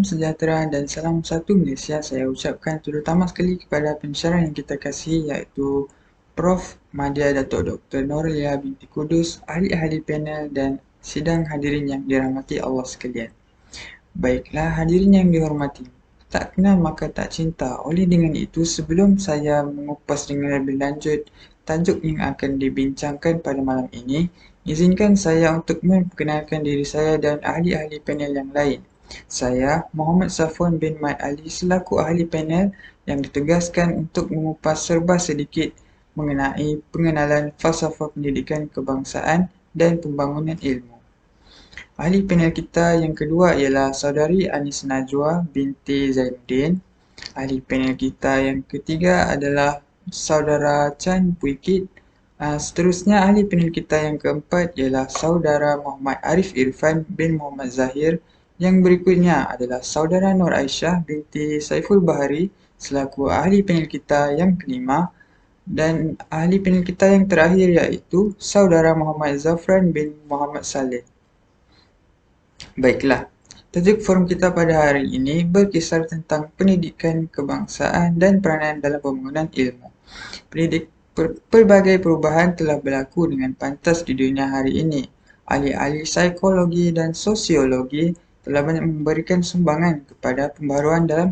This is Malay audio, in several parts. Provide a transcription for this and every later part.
sejahtera dan salam satu Malaysia saya ucapkan terutama sekali kepada pensyarah yang kita kasihi iaitu Prof. Madya Datuk Dr. Norelia binti Kudus, ahli-ahli panel dan sidang hadirin yang dirahmati Allah sekalian. Baiklah hadirin yang dihormati, tak kenal maka tak cinta. Oleh dengan itu, sebelum saya mengupas dengan lebih lanjut tajuk yang akan dibincangkan pada malam ini, izinkan saya untuk memperkenalkan diri saya dan ahli-ahli panel yang lain. Saya, Muhammad Safwan bin Mat Ali, selaku ahli panel yang ditugaskan untuk mengupas serba sedikit mengenai pengenalan falsafah pendidikan kebangsaan dan pembangunan ilmu. Ahli panel kita yang kedua ialah Saudari Anis Najwa binti Zainuddin. Ahli panel kita yang ketiga adalah Saudara Chan Puikit. Seterusnya, ahli panel kita yang keempat ialah Saudara Muhammad Arif Irfan bin Muhammad Zahir. Yang berikutnya adalah Saudara Nur Aisyah binti Saiful Bahari selaku ahli panel kita yang kelima. Dan ahli panel kita yang terakhir iaitu Saudara Muhammad Zafran bin Muhammad Saleh. Baiklah, tajuk forum kita pada hari ini berkisar tentang pendidikan kebangsaan dan peranan dalam pembangunan ilmu. Pelbagai perubahan telah berlaku dengan pantas di dunia hari ini. Ahli-ahli psikologi dan sosiologi telah banyak memberikan sumbangan kepada pembaharuan dalam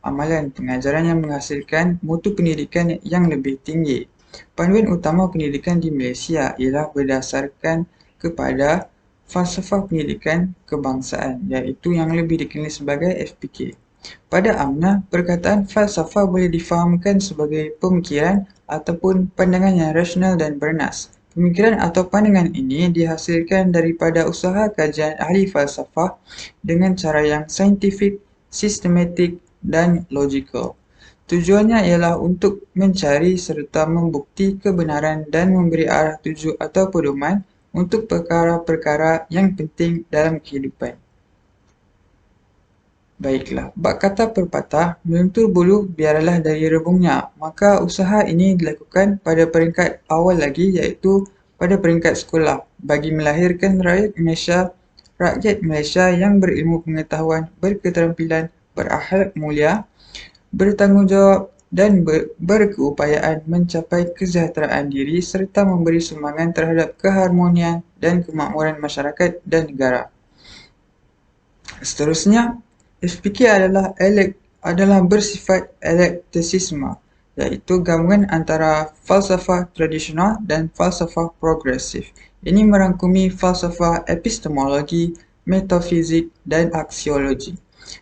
amalan pengajaran yang menghasilkan mutu pendidikan yang lebih tinggi. Panduan utama pendidikan di Malaysia ialah berdasarkan kepada falsafah pendidikan kebangsaan, iaitu yang lebih dikenali sebagai FPK. Pada amnya, perkataan falsafah boleh difahamkan sebagai pemikiran ataupun pandangan yang rasional dan bernas. Pemikiran atau pandangan ini dihasilkan daripada usaha kajian ahli falsafah dengan cara yang saintifik, sistematik dan logikal. Tujuannya ialah untuk mencari serta membukti kebenaran dan memberi arah tuju atau pedoman untuk perkara-perkara yang penting dalam kehidupan. Baiklah, bak kata pepatah, melentur bulu biarlah dari rebungnya. Maka usaha ini dilakukan pada peringkat awal lagi iaitu pada peringkat sekolah bagi melahirkan rakyat Malaysia yang berilmu pengetahuan, berketerampilan, berakhlak mulia, bertanggungjawab dan berkeupayaan mencapai kesejahteraan diri serta memberi sumbangan terhadap keharmonian dan kemakmuran masyarakat dan negara. Seterusnya, FPK adalah bersifat eklektisisme, iaitu gabungan antara falsafah tradisional dan falsafah progresif. Ini merangkumi falsafah epistemologi, metafizik dan aksiologi.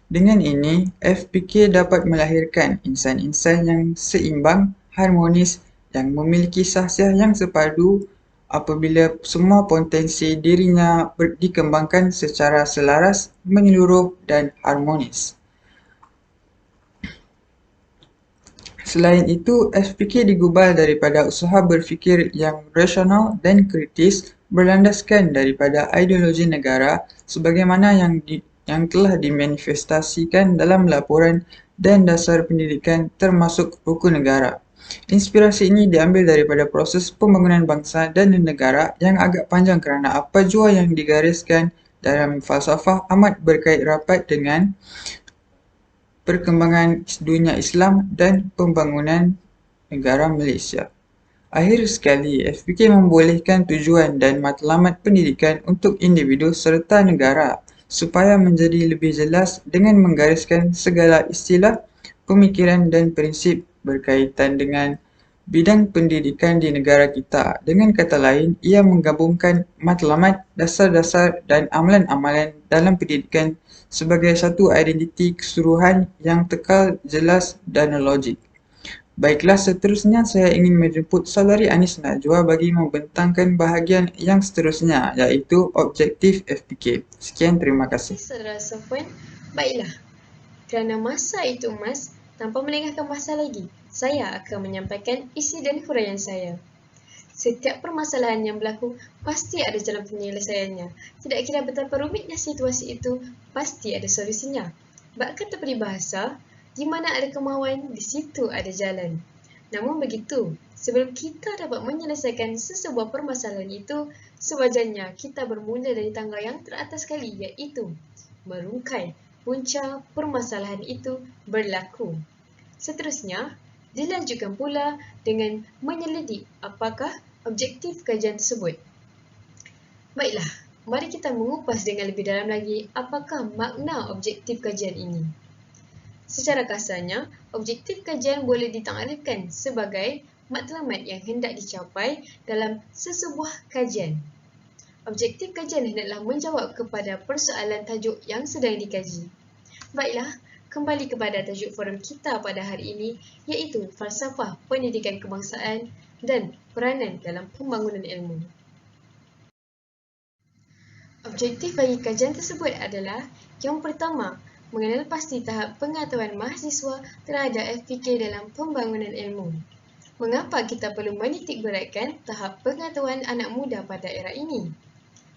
Dengan ini, FPK dapat melahirkan insan-insan yang seimbang, harmonis, yang memiliki sahsiah yang sepadu apabila semua potensi dirinya dikembangkan secara selaras, menyeluruh dan harmonis. Selain itu, FPK digubal daripada usaha berfikir yang rasional dan kritis berlandaskan daripada ideologi negara sebagaimana yang telah dimanifestasikan dalam laporan dan dasar pendidikan termasuk buku negara. Inspirasi ini diambil daripada proses pembangunan bangsa dan negara yang agak panjang kerana apa jua yang digariskan dalam falsafah amat berkait rapat dengan perkembangan dunia Islam dan pembangunan negara Malaysia. Akhir sekali, FPK membolehkan tujuan dan matlamat pendidikan untuk individu serta negara supaya menjadi lebih jelas dengan menggariskan segala istilah, pemikiran dan prinsip berkaitan dengan bidang pendidikan di negara kita. Dengan kata lain, ia menggabungkan matlamat, dasar-dasar dan amalan-amalan dalam pendidikan sebagai satu identiti keseluruhan yang kekal, jelas dan logik. Baiklah, seterusnya saya ingin menjemput Saudari Anis Najwa bagi membentangkan bahagian yang seterusnya, iaitu objektif FPK. Sekian, terima kasih. Saudara Safwan, baiklah. Kerana masa itu emas, tanpa melengahkan masa lagi, saya akan menyampaikan isi dan huraian saya. Setiap permasalahan yang berlaku pasti ada jalan penyelesaiannya. Tidak kira betapa rumitnya situasi itu, pasti ada solusinya. Bak kata peribahasa, di mana ada kemahuan, di situ ada jalan. Namun begitu, sebelum kita dapat menyelesaikan sesebuah permasalahan itu, sewajarnya kita bermula dari tangga yang teratas sekali, iaitu merungkai punca permasalahan itu berlaku. Seterusnya, dilanjutkan pula dengan menyelidik apakah objektif kajian tersebut. Baiklah, mari kita mengupas dengan lebih dalam lagi apakah makna objektif kajian ini. Secara kasarnya, objektif kajian boleh ditangarifkan sebagai matlamat yang hendak dicapai dalam sesebuah kajian. Objektif kajian hendaklah menjawab kepada persoalan tajuk yang sedang dikaji. Baiklah, kembali kepada tajuk forum kita pada hari ini, iaitu falsafah pendidikan kebangsaan dan peranan dalam pembangunan ilmu. Objektif bagi kajian tersebut adalah yang pertama, mengenal pasti tahap pengetahuan mahasiswa terhadap FPK dalam pembangunan ilmu. Mengapa kita perlu menitikberatkan tahap pengetahuan anak muda pada era ini?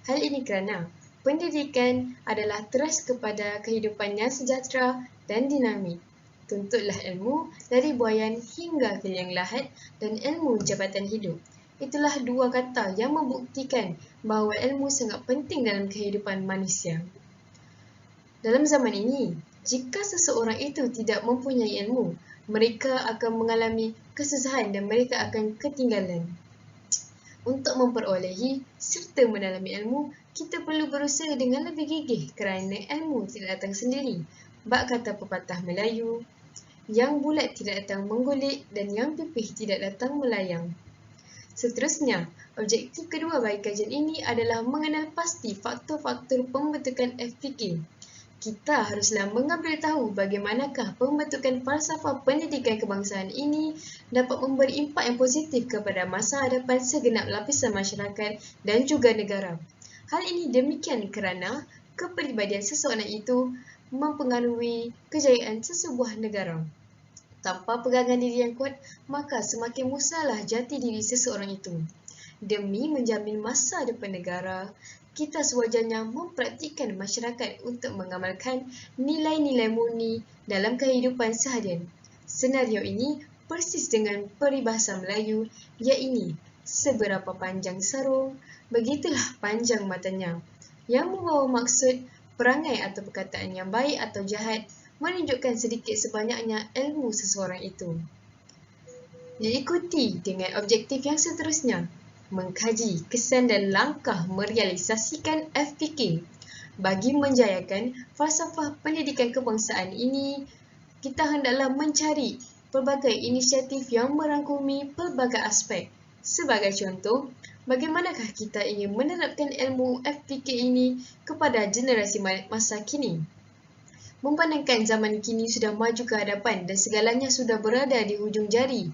Hal ini kerana pendidikan adalah teras kepada kehidupan yang sejahtera dan dinamik. Tuntutlah ilmu dari buayan hingga ke liang lahat dan ilmu jabatan hidup. Itulah dua kata yang membuktikan bahawa ilmu sangat penting dalam kehidupan manusia. Dalam zaman ini, jika seseorang itu tidak mempunyai ilmu, mereka akan mengalami kesusahan dan mereka akan ketinggalan. Untuk memperolehi serta mendalami ilmu, kita perlu berusaha dengan lebih gigih kerana ilmu tidak datang sendiri. Bak kata pepatah Melayu, yang bulat tidak datang menggulik dan yang pipih tidak datang melayang. Seterusnya, objektif kedua bagi kajian ini adalah mengenal pasti faktor-faktor pembentukan FPK. Kita haruslah mengambil tahu bagaimanakah pembentukan falsafah pendidikan kebangsaan ini dapat memberi impak yang positif kepada masa hadapan segenap lapisan masyarakat dan juga negara. Hal ini demikian kerana kepribadian seseorang itu mempengaruhi kejayaan sesebuah negara. Tanpa pegangan diri yang kuat, maka semakin musnahlah jati diri seseorang itu. Demi menjamin masa depan negara, kita sewajarnya mempraktikkan masyarakat untuk mengamalkan nilai-nilai murni dalam kehidupan seharian. Senario ini persis dengan peribahasa Melayu, iaitu seberapa panjang sarung, begitulah panjang matanya, yang membawa maksud perangai atau perkataan yang baik atau jahat menunjukkan sedikit sebanyaknya ilmu seseorang itu. Diikuti dengan objektif yang seterusnya, mengkaji kesan dan langkah merealisasikan FPK. Bagi menjayakan falsafah pendidikan kebangsaan ini, kita hendaklah mencari pelbagai inisiatif yang merangkumi pelbagai aspek. Sebagai contoh, bagaimanakah kita ingin menerapkan ilmu FPK ini kepada generasi masa kini? Memandangkan zaman kini sudah maju ke hadapan dan segalanya sudah berada di hujung jari.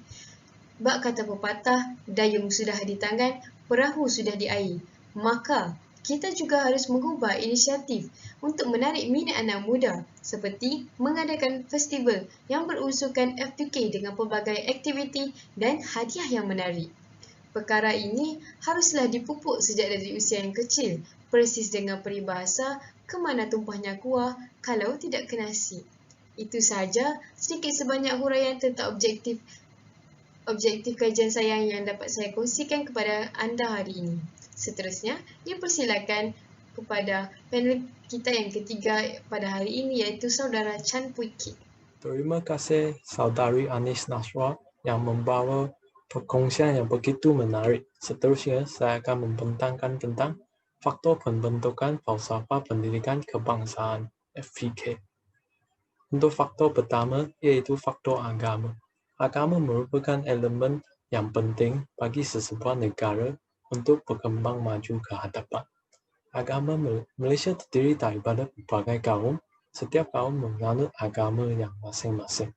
Bak kata pepatah, dayung sudah di tangan, perahu sudah di air. Maka, kita juga harus mengubah inisiatif untuk menarik minat anak muda seperti mengadakan festival yang berunsurkan FPK dengan pelbagai aktiviti dan hadiah yang menarik. Perkara ini haruslah dipupuk sejak dari usia yang kecil, persis dengan peribahasa kemana tumpahnya kuah kalau tidak ke nasi. Itu sahaja sedikit sebanyak huraian tentang objektif kajian saya yang dapat saya kongsikan kepada anda hari ini. Seterusnya, dipersilakan kepada panel kita yang ketiga pada hari ini, iaitu saudara Chan Pui Kit. Terima kasih saudari Anis Nasra yang membawa perkongsian yang begitu menarik. Seterusnya, saya akan membentangkan tentang faktor pembentukan falsafah pendidikan kebangsaan (FPK). Untuk faktor pertama, yaitu faktor agama. Agama merupakan elemen yang penting bagi sesebuah negara untuk berkembang maju ke hadapan. Agama Malaysia terdiri daripada berbagai kaum. Setiap kaum menganut agama yang masing-masing.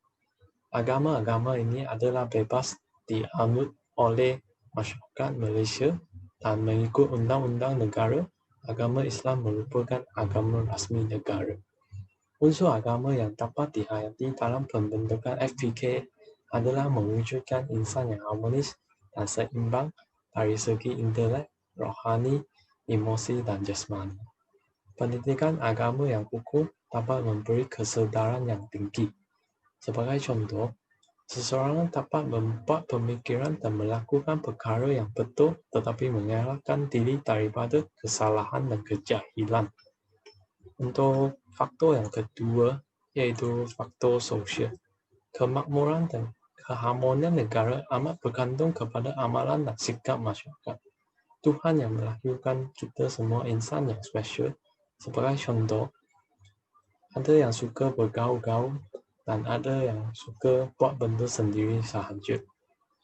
Agama-agama ini adalah bebas dianut oleh masyarakat Malaysia dan mengikut undang-undang negara. Agama Islam merupakan agama rasmi negara. Unsur agama yang dapat dihayati dalam pembentukan FPK adalah mewujudkan insan yang harmonis dan seimbang dari segi intelek, rohani, emosi, dan jasmani. Pendidikan agama yang kukuh dapat memberi kesedaran yang tinggi. Sebagai contoh, seseorang dapat membuat pemikiran dan melakukan perkara yang betul tetapi mengelakkan diri daripada kesalahan dan kejahilan. Untuk faktor yang kedua, iaitu faktor sosial. Kemakmuran dan keharmonian negara amat bergantung kepada amalan dan sikap masyarakat. Tuhan yang melahirkan kita semua insan yang spesial. Sebagai contoh, ada yang suka bergaul-gaul dan ada yang suka buat benda sendiri sahaja.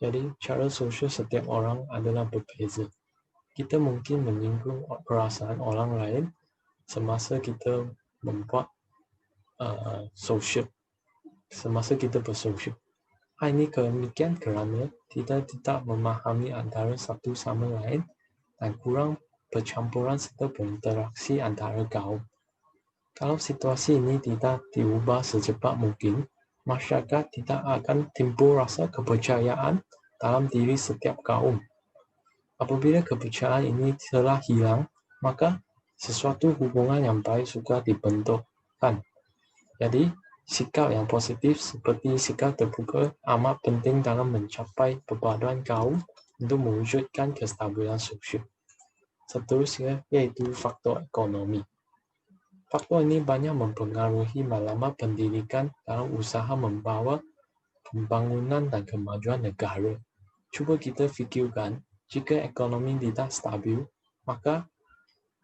Jadi, cara sosial setiap orang adalah berbeza. Kita mungkin menyinggung perasaan orang lain semasa kita membuat semasa kita bersosial. Hal ini demikian kerana kita tidak memahami antara satu sama lain dan kurang percampuran serta berinteraksi antara kaum. Kalau situasi ini tidak diubah secepat mungkin, masyarakat tidak akan timbul rasa kepercayaan dalam diri setiap kaum. Apabila kepercayaan ini telah hilang, maka sesuatu hubungan yang baik suka dibentukkan. Jadi, sikap yang positif seperti sikap terbuka amat penting dalam mencapai perpaduan kaum untuk mewujudkan kestabilan sosial. Seterusnya, iaitu faktor ekonomi. Faktor ini banyak mempengaruhi maklumat pendidikan dalam usaha membawa pembangunan dan kemajuan negara. Cuba kita fikirkan, jika ekonomi tidak stabil, maka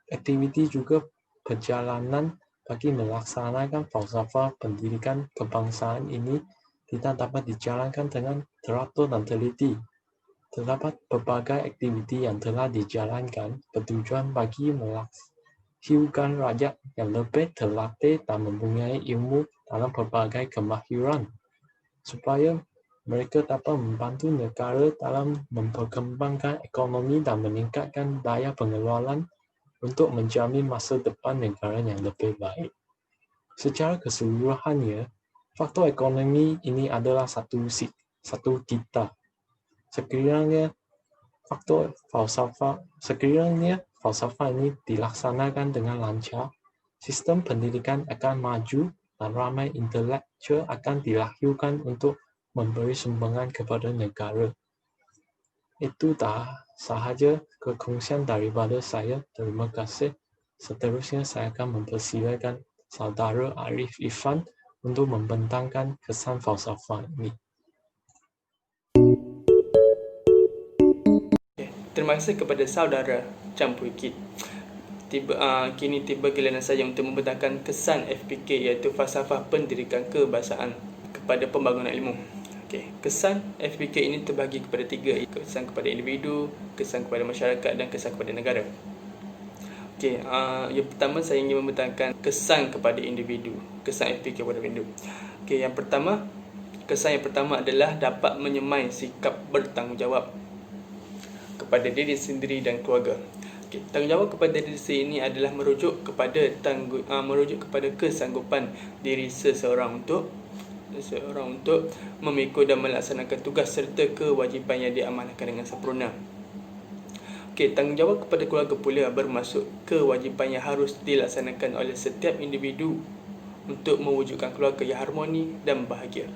aktiviti juga perjalanan bagi melaksanakan falsafah pendidikan kebangsaan ini tidak dapat dijalankan dengan teratur dan teliti. Terdapat berbagai aktiviti yang telah dijalankan bertujuan bagi melahirkan rakyat yang lebih terlatih dan mempunyai ilmu dalam pelbagai kemahiran, supaya mereka dapat membantu negara dalam memperkembangkan ekonomi dan meningkatkan daya pengeluaran untuk menjamin masa depan negara yang lebih baik. Secara keseluruhannya, faktor ekonomi ini adalah satu kita. Sekiranya falsafah ini dilaksanakan dengan lancar, sistem pendidikan akan maju dan ramai intelektual akan dilahirkan untuk memberi sumbangan kepada negara. Itu dah sahaja kekongsian daripada saya. Terima kasih. Seterusnya saya akan mempersilakan saudara Arif Irfan untuk membentangkan kesan falsafah ini. Terima kasih kepada saudara Campur Kit. Kini tiba giliran saya untuk membentangkan kesan FPK, iaitu falsafah pendidikan kebahasaan kepada pembangunan ilmu. Kesan FPK ini terbahagi kepada 3, kesan kepada individu, kesan kepada masyarakat dan kesan kepada negara. Yang pertama saya ingin membentangkan kesan kepada individu, kesan FPK kepada individu. Kesan yang pertama adalah dapat menyemai sikap bertanggungjawab kepada diri sendiri dan keluarga. Tanggungjawab kepada diri sendiri ini adalah merujuk kepada kesanggupan diri seseorang untuk memikul dan melaksanakan tugas serta kewajipan yang diamanahkan dengan sempurna. Tanggungjawab kepada keluarga pula bermaksud kewajipan yang harus dilaksanakan oleh setiap individu untuk mewujudkan keluarga yang harmoni dan bahagia.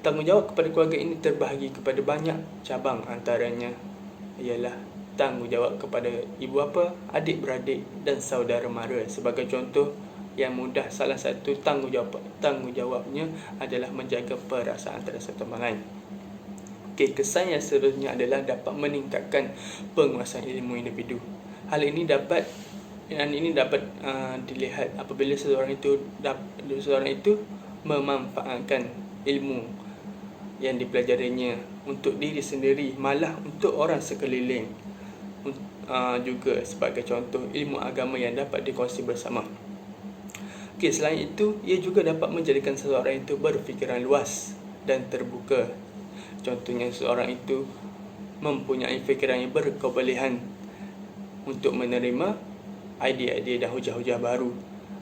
Tanggungjawab kepada keluarga ini terbahagi kepada banyak cabang, antaranya ialah tanggungjawab kepada ibu bapa, adik-beradik dan saudara mara. Sebagai contoh yang mudah, salah satu tanggungjawabnya adalah menjaga perasaan antara satu sama lain. Kesan yang seterusnya adalah dapat meningkatkan penguasaan ilmu individu. Hal ini dapat dilihat apabila seseorang itu memanfaatkan ilmu yang dipelajarinya untuk diri sendiri, malah untuk orang sekeliling. Juga sebagai contoh, ilmu agama yang dapat dikongsi bersama. Selain itu, ia juga dapat menjadikan seseorang itu berfikiran luas dan terbuka. Contohnya, seseorang itu mempunyai fikiran yang berkebolehan untuk menerima idea-idea dan hujah-hujah baru,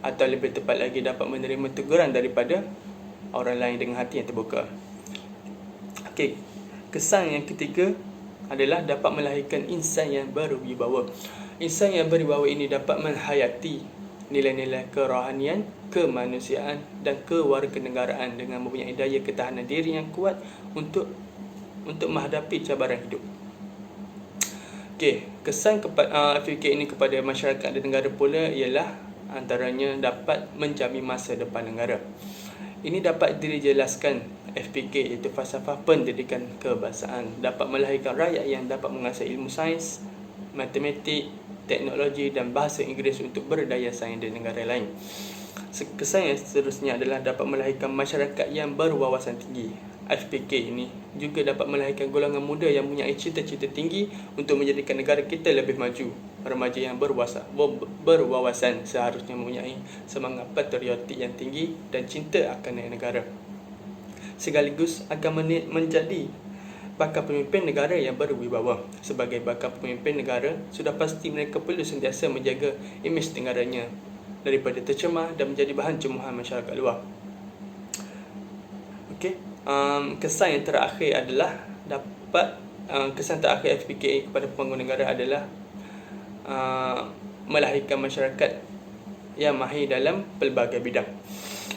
atau lebih tepat lagi dapat menerima teguran daripada orang lain dengan hati yang terbuka. Kesan yang ketiga adalah dapat melahirkan insan yang berwibawa. Insan yang berwibawa ini dapat menghayati nilai-nilai kerohanian, kemanusiaan dan kewarganegaraan dengan mempunyai daya ketahanan diri yang kuat untuk menghadapi cabaran hidup. Kesan FPK ini kepada masyarakat dan negara pula ialah antaranya dapat menjamin masa depan negara. Ini dapat dijelaskan FPK, iaitu falsafah pendidikan kebangsaan, dapat melahirkan rakyat yang dapat menguasai ilmu sains, matematik, teknologi dan bahasa Inggeris untuk berdaya saing di negara lain. Kesan yang seterusnya adalah dapat melahirkan masyarakat yang berwawasan tinggi. FPK ini juga dapat melahirkan golongan muda yang mempunyai cita-cita tinggi untuk menjadikan negara kita lebih maju. Remaja yang berwawasan seharusnya mempunyai semangat patriotik yang tinggi dan cinta akan negara, sekaligus akan menjadi bakal pemimpin negara yang berwibawa. Sebagai bakal pemimpin negara, sudah pasti mereka perlu sentiasa menjaga imej negaranya daripada tercemar dan menjadi bahan cemuhan masyarakat luar. Okey, kesan yang terakhir adalah kesan terakhir FPK kepada pembangunan negara adalah melahirkan masyarakat yang mahir dalam pelbagai bidang.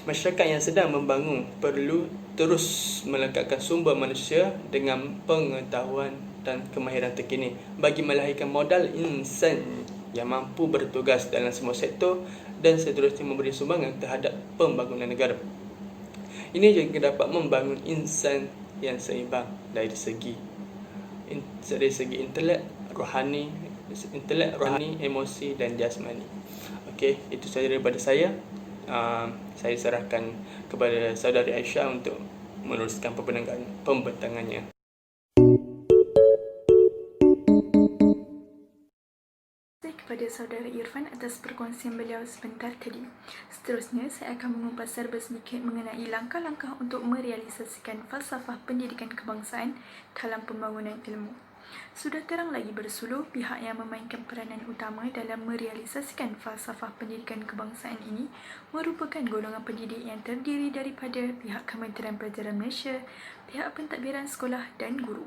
Masyarakat yang sedang membangun perlu terus melengkapkan sumber manusia dengan pengetahuan dan kemahiran terkini bagi melahirkan modal insan yang mampu bertugas dalam semua sektor dan seterusnya memberi sumbangan terhadap pembangunan negara. Ini juga dapat membangun insan yang seimbang dari segi intelek, rohani, emosi dan jasmani. Okey, itu sahaja daripada saya. Saya serahkan kepada saudari Aisyah untuk meneruskan pembentangannya. Kepada saudara Irfan atas perkongsian beliau sebentar tadi. Seterusnya, saya akan mengupas serba sedikit mengenai langkah-langkah untuk merealisasikan falsafah pendidikan kebangsaan dalam pembangunan ilmu. Sudah terang lagi bersuluh pihak yang memainkan peranan utama dalam merealisasikan falsafah pendidikan kebangsaan ini merupakan golongan pendidik yang terdiri daripada pihak Kementerian Pelajaran Malaysia, pihak pentadbiran sekolah dan guru.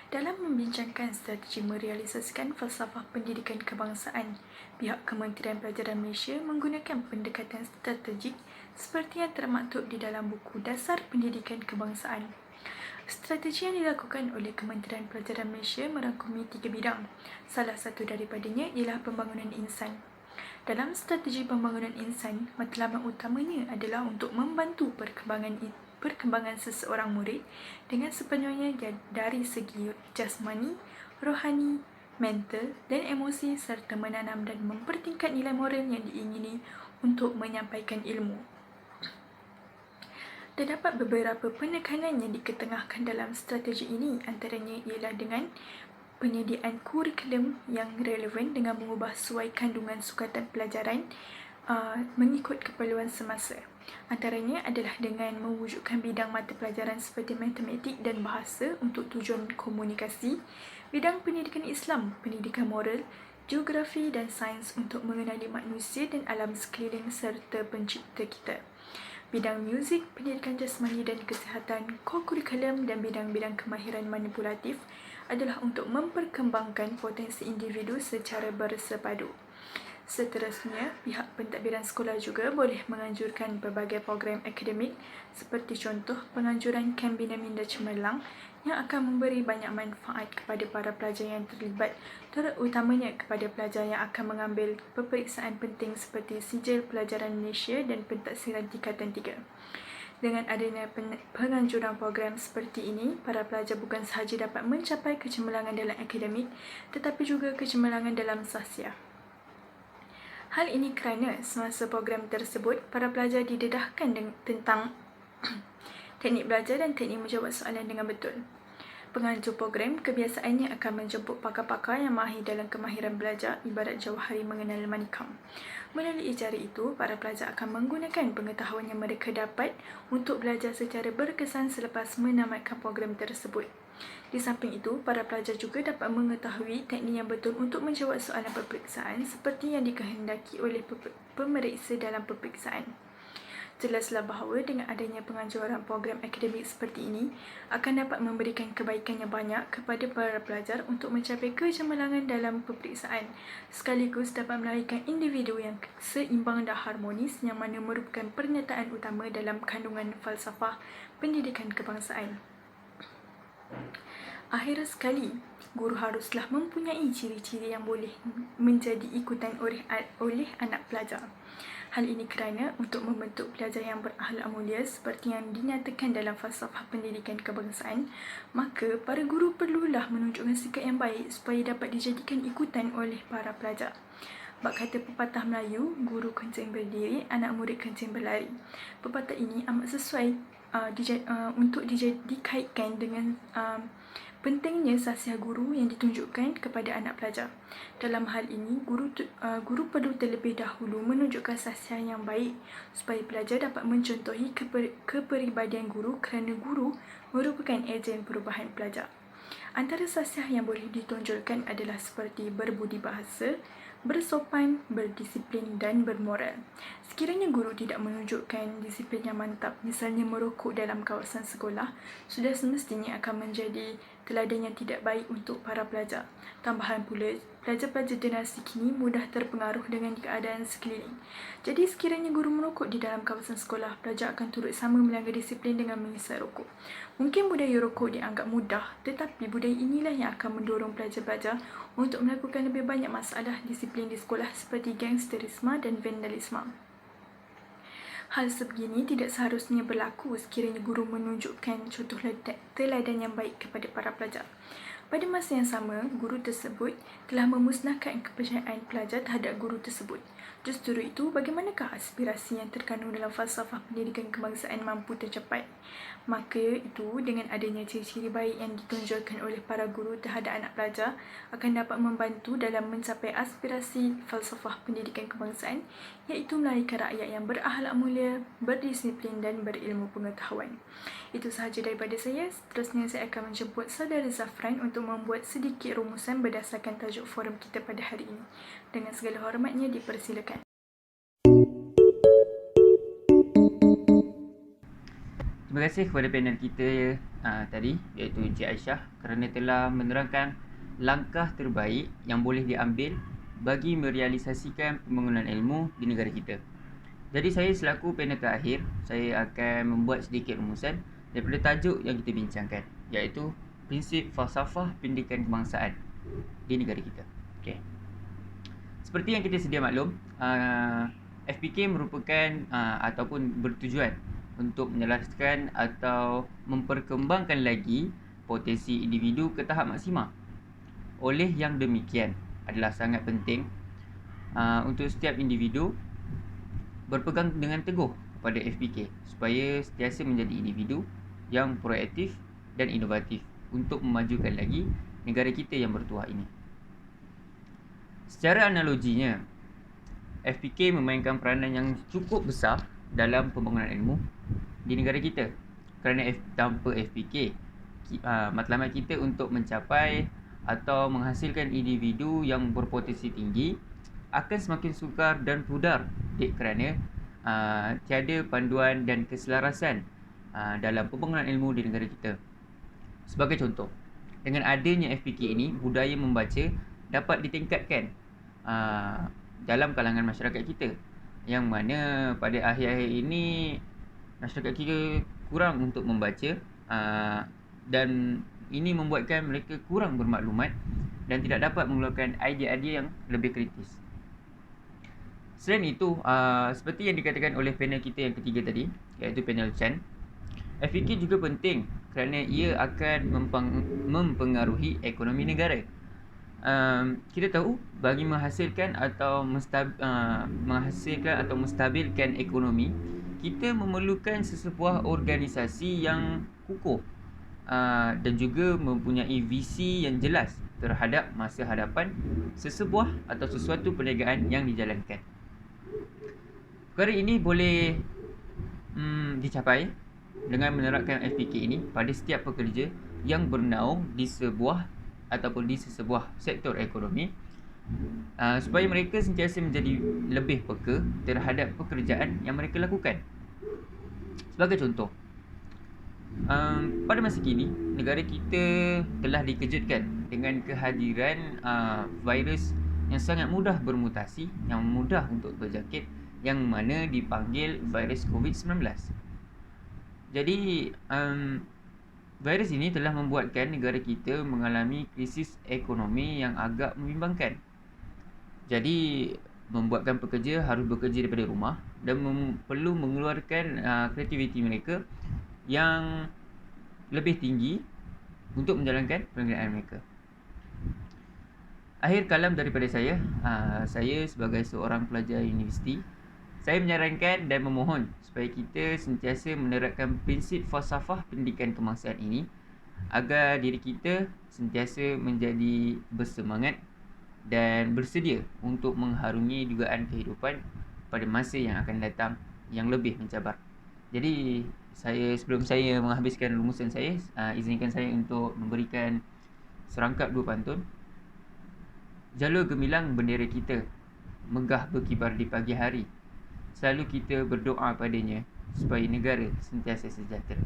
Dalam membincangkan strategi merealisasikan falsafah pendidikan kebangsaan, pihak Kementerian Pelajaran Malaysia menggunakan pendekatan strategik seperti yang termaktub di dalam buku Dasar Pendidikan Kebangsaan. Strategi yang dilakukan oleh Kementerian Pelajaran Malaysia merangkumi 3 bidang. Salah satu daripadanya ialah pembangunan insan. Dalam strategi pembangunan insan, matlamat utamanya adalah untuk membantu perkembangan seseorang murid dengan sepenuhnya dari segi jasmani, rohani, mental dan emosi serta menanam dan mempertingkat nilai moral yang diingini untuk menyampaikan ilmu. Terdapat beberapa penekanan yang diketengahkan dalam strategi ini, antaranya ialah dengan penyediaan kurikulum yang relevan dengan mengubah suai kandungan sukatan pelajaran mengikut keperluan semasa. Antaranya adalah dengan mewujudkan bidang mata pelajaran seperti matematik dan bahasa untuk tujuan komunikasi, bidang pendidikan Islam, pendidikan moral, geografi dan sains untuk mengenali manusia dan alam sekeliling serta pencipta kita. Bidang muzik, pendidikan jasmani dan kesihatan, co-kurikulum dan bidang-bidang kemahiran manipulatif adalah untuk memperkembangkan potensi individu secara bersepadu. Seterusnya, pihak pentadbiran sekolah juga boleh menganjurkan berbagai program akademik seperti contoh penganjuran Kem Bina Minda Cemerlang yang akan memberi banyak manfaat kepada para pelajar yang terlibat, terutamanya kepada pelajar yang akan mengambil peperiksaan penting seperti Sijil Pelajaran Malaysia dan Pentaksiran Tingkatan 3. Dengan adanya penganjuran program seperti ini, para pelajar bukan sahaja dapat mencapai kecemerlangan dalam akademik tetapi juga kecemerlangan dalam sahsiah. Hal ini kerana semasa program tersebut, para pelajar didedahkan tentang teknik belajar dan teknik menjawab soalan dengan betul. Penganjur program kebiasaannya akan menjemput pakar-pakar yang mahir dalam kemahiran belajar ibarat jauhari mengenal manikam. Melalui cara itu, para pelajar akan menggunakan pengetahuan yang mereka dapat untuk belajar secara berkesan selepas menamatkan program tersebut. Di samping itu, para pelajar juga dapat mengetahui teknik yang betul untuk menjawab soalan peperiksaan seperti yang dikehendaki oleh pemeriksa dalam peperiksaan. Jelaslah bahawa dengan adanya penganjuran program akademik seperti ini akan dapat memberikan kebaikan yang banyak kepada para pelajar untuk mencapai kecemerlangan dalam peperiksaan, sekaligus dapat melahirkan individu yang seimbang dan harmonis yang mana merupakan pernyataan utama dalam kandungan falsafah pendidikan kebangsaan. Akhir sekali, guru haruslah mempunyai ciri-ciri yang boleh menjadi ikutan oleh anak pelajar. Hal ini kerana untuk membentuk pelajar yang berakhlak mulia seperti yang dinyatakan dalam falsafah pendidikan kebangsaan, maka para guru perlulah menunjukkan sikap yang baik supaya dapat dijadikan ikutan oleh para pelajar. Bak kata pepatah Melayu, guru kencing berdiri, anak murid kencing berlari. Pepatah ini amat sesuai untuk dikaitkan dengan pentingnya sasiah guru yang ditunjukkan kepada anak pelajar. Dalam hal ini, guru perlu terlebih dahulu menunjukkan sasiah yang baik supaya pelajar dapat mencontohi kepribadian guru kerana guru merupakan ejen perubahan pelajar. Antara sasiah yang boleh ditonjolkan adalah seperti berbudi bahasa, bersopan, berdisiplin dan bermoral. Sekiranya guru tidak menunjukkan disiplin yang mantap, misalnya merokok dalam kawasan sekolah, sudah semestinya akan menjadi teladan yang tidak baik untuk para pelajar. Tambahan pula, pelajar-pelajar generasi kini mudah terpengaruh dengan keadaan sekeliling. Jadi sekiranya guru merokok di dalam kawasan sekolah, pelajar akan turut sama melanggar disiplin dengan mengisap rokok. Mungkin budaya rokok dianggap mudah, tetapi budaya inilah yang akan mendorong pelajar-pelajar untuk melakukan lebih banyak masalah disiplin di sekolah seperti gangsterisme dan vandalisme. Hal sebegini tidak seharusnya berlaku sekiranya guru menunjukkan contoh teladan yang baik kepada para pelajar. Pada masa yang sama, guru tersebut telah memusnahkan kepercayaan pelajar terhadap guru tersebut. Justru itu, bagaimanakah aspirasi yang terkandung dalam falsafah pendidikan kebangsaan mampu tercapai? Maka itu, dengan adanya ciri-ciri baik yang ditonjolkan oleh para guru terhadap anak pelajar akan dapat membantu dalam mencapai aspirasi falsafah pendidikan kebangsaan, iaitu melahirkan rakyat yang berakhlak mulia, berdisiplin dan berilmu pengetahuan. Itu sahaja daripada saya. Seterusnya saya akan menjemput saudara Zafran untuk membuat sedikit rumusan berdasarkan tajuk forum kita pada hari ini. Dengan segala hormatnya, dipersilakan. Terima kasih kepada panel kita tadi, iaitu Encik Aisyah, kerana telah menerangkan langkah terbaik yang boleh diambil bagi merealisasikan pembangunan ilmu di negara kita. Jadi saya selaku panel terakhir, saya akan membuat sedikit rumusan daripada tajuk yang kita bincangkan, iaitu prinsip falsafah pendidikan kebangsaan di negara kita. Okay. Seperti yang kita sedia maklum, FPK merupakan ataupun bertujuan untuk menjelaskan atau memperkembangkan lagi potensi individu ke tahap maksima. Oleh yang demikian, adalah sangat penting untuk setiap individu berpegang dengan teguh kepada FPK supaya sentiasa menjadi individu yang proaktif dan inovatif untuk memajukan lagi negara kita yang bertuah ini. Secara analoginya, FPK memainkan peranan yang cukup besar dalam pembangunan ilmu di negara kita. Kerana tanpa FPK, matlamat kita untuk mencapai atau menghasilkan individu yang berpotensi tinggi akan semakin sukar dan pudar kerana tiada panduan dan keselarasan dalam pembangunan ilmu di negara kita. Sebagai contoh, dengan adanya FPK ini, budaya membaca dapat ditingkatkan dalam kalangan masyarakat kita, yang mana pada akhir-akhir ini masyarakat kita kurang untuk membaca dan ini membuatkan mereka kurang bermaklumat dan tidak dapat mengeluarkan idea-idea yang lebih kritis. Selain itu, seperti yang dikatakan oleh panel kita yang ketiga tadi, iaitu panel Chan, FPK juga penting kerana ia akan mempengaruhi ekonomi negara. Kita tahu bagi menghasilkan atau menstabilkan ekonomi, kita memerlukan sesebuah organisasi yang kukuh dan juga mempunyai visi yang jelas terhadap masa hadapan sesebuah atau sesuatu perniagaan yang dijalankan. Perkara ini boleh dicapai dengan menerapkan FPK ini pada setiap pekerja yang bernaung di sebuah ataupun di sesebuah sektor ekonomi, supaya mereka sentiasa menjadi lebih peka terhadap pekerjaan yang mereka lakukan. Sebagai contoh, pada masa kini, negara kita telah dikejutkan dengan kehadiran virus yang sangat mudah bermutasi, yang mudah untuk berjangkit, yang mana dipanggil virus COVID-19. Jadi, Virus ini telah membuatkan negara kita mengalami krisis ekonomi yang agak membimbangkan. Jadi, membuatkan pekerja harus bekerja daripada rumah dan perlu mengeluarkan kreativiti mereka yang lebih tinggi untuk menjalankan pekerjaan mereka. Akhir kalam daripada saya sebagai seorang pelajar universiti, saya menyarankan dan memohon supaya kita sentiasa menerapkan prinsip falsafah pendidikan kebangsaan ini agar diri kita sentiasa menjadi bersemangat dan bersedia untuk mengharungi dugaan kehidupan pada masa yang akan datang yang lebih mencabar. Jadi, sebelum saya menghabiskan rumusan saya, izinkan saya untuk memberikan serangkap dua pantun. Jalur gemilang bendera kita megah berkibar di pagi hari. Selalu kita berdoa padanya supaya negara sentiasa sejahtera.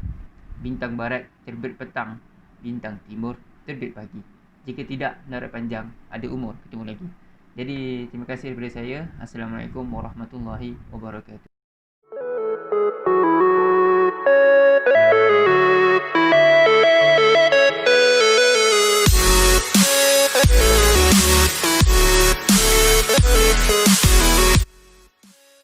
Bintang barat terbit petang, bintang timur terbit pagi. Jika tidak, darat panjang, ada umur ketemu lagi. Jadi, terima kasih daripada saya. Assalamualaikum warahmatullahi wabarakatuh.